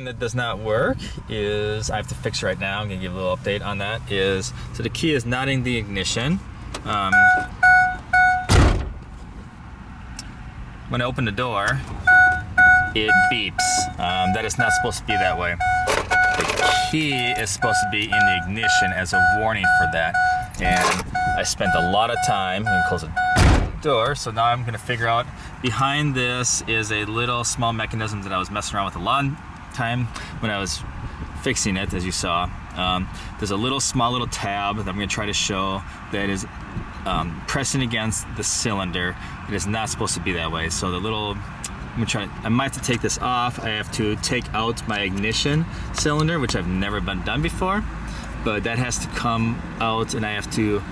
thing that does not work is, I have to fix right now, I'm gonna give a little update on that, is, so the key is not in the ignition. When I open the door, it beeps. That is not supposed to be that way. The key is supposed to be in the ignition as a warning for that. And I spent a lot of time, I'm gonna close the door, so now I'm gonna figure out, behind this is a little small mechanism that I was messing around with a long time when I was fixing it, as you saw. There's a small little tab that I'm gonna try to show that is pressing against the cylinder. It is not supposed to be that way. So I might have to take this off. I have to take out my ignition cylinder, which I've never been done before, but that has to come out, and I have to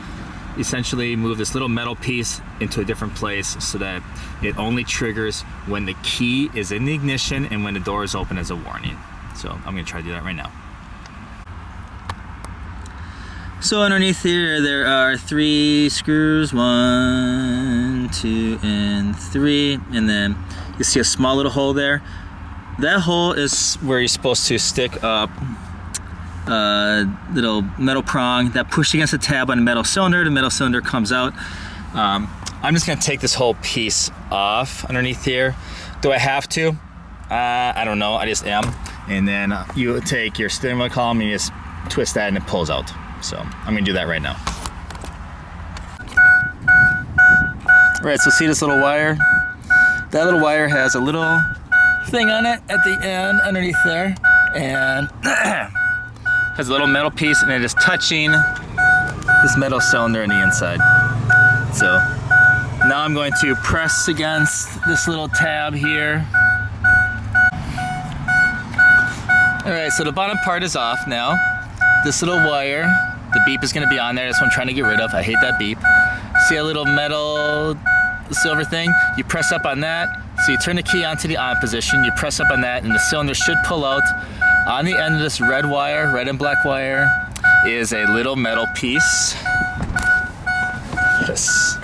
essentially move this little metal piece into a different place so that it only triggers when the key is in the ignition and when the door is open as a warning. So I'm gonna try to do that right now. So underneath here, there are 3 screws, 1, 2, and 3, and then you see a small little hole there. That hole is where you're supposed to stick up a little metal prong that pushed against the tab on the metal cylinder. The metal cylinder comes out. I'm just gonna take this whole piece off underneath here. Do I have to? I don't know, I just am. And then you take your steering wheel column and you just twist that and it pulls out. So I'm gonna do that right now. All right, so see this little wire? That little wire has a little thing on it at the end underneath there, and has a little metal piece, and it is touching this metal cylinder on the inside. So now I'm going to press against this little tab here. All right, so the bottom part is off now. This little wire, the beep is gonna be on there. That's what I'm trying to get rid of. I hate that beep. See a little metal silver thing? You press up on that. So you turn the key onto the on position, you press up on that, and the cylinder should pull out. On the end of this red wire, red and black wire, is a little metal piece. That's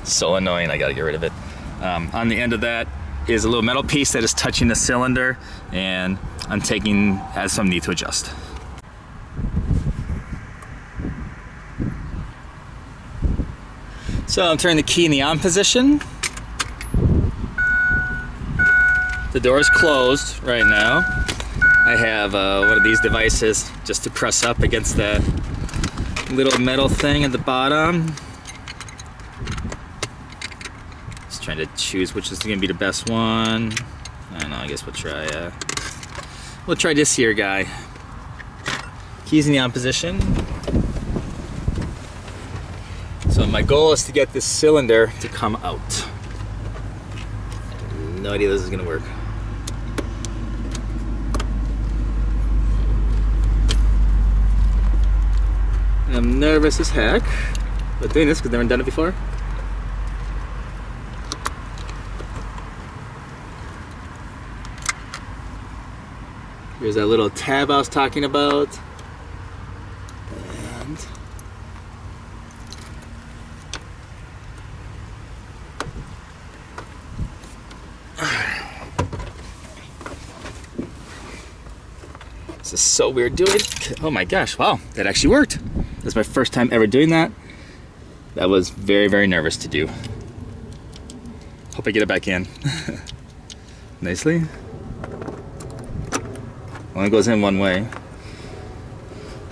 so annoying, I gotta get rid of it. On the end of that is a little metal piece that is touching the cylinder, and I'm taking as some need to adjust. So I'm turning the key in the on position. The door is closed right now. I have one of these devices just to press up against that little metal thing at the bottom. Just trying to choose which is gonna be the best one. I don't know, I guess we'll try this here guy. Keys in the on position. So my goal is to get this cylinder to come out. No idea this is gonna work. I'm nervous as heck, but doing this because I've never done it before. Here's that little tab I was talking about. And this is so weird doing it. Oh my gosh, wow, that actually worked. That's my first time ever doing that. That was very, very nervous to do. Hope I get it back in. Nicely. Only goes in one way.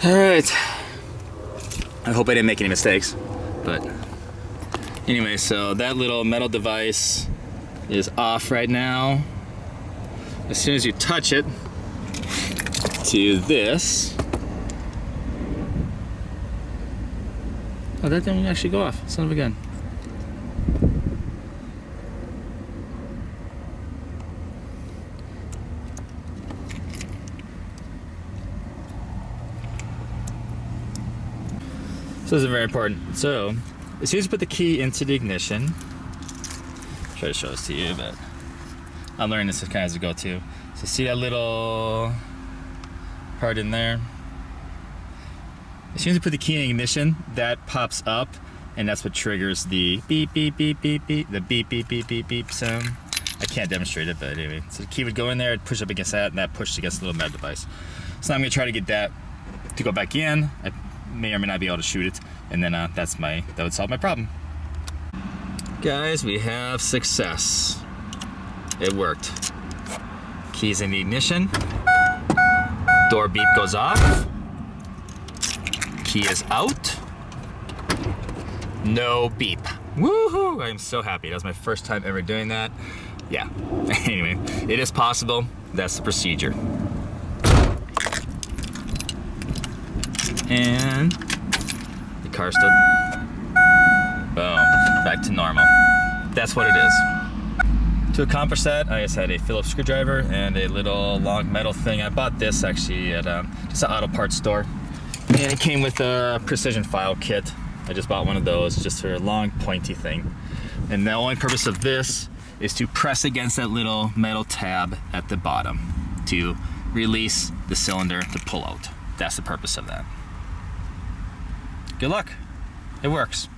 All right. I hope I didn't make any mistakes, but anyway, so that little metal device is off right now. As soon as you touch it to this, oh, that didn't actually go off, son of a gun. So this is very important. So as soon as you put the key into the ignition, I'll try to show this to you, but I'm learning this kind of as I go too. So see that little part in there? As soon as you put the key in ignition, that pops up, and that's what triggers the beep, beep, beep, beep, beep, the beep, beep, beep, beep, beep sound. I can't demonstrate it, but anyway. So the key would go in there, it'd push up against that, and that pushed against the little metal device. So now I'm gonna try to get that to go back in. I may or may not be able to shoot it, and then that would solve my problem. Guys, we have success. It worked. Keys in the ignition. Door beep goes off. Key is out. No beep. Woohoo! I'm so happy. That was my first time ever doing that. Yeah. Anyway, it is possible. That's the procedure. And the car still. Boom. Back to normal. That's what it is. To accomplish that, I just had a Phillips screwdriver and a little long metal thing. I bought this actually at just an auto parts store. And it came with a precision file kit. I just bought one of those just for a long pointy thing. And the only purpose of this is to press against that little metal tab at the bottom to release the cylinder to pull out. That's the purpose of that. Good luck. It works.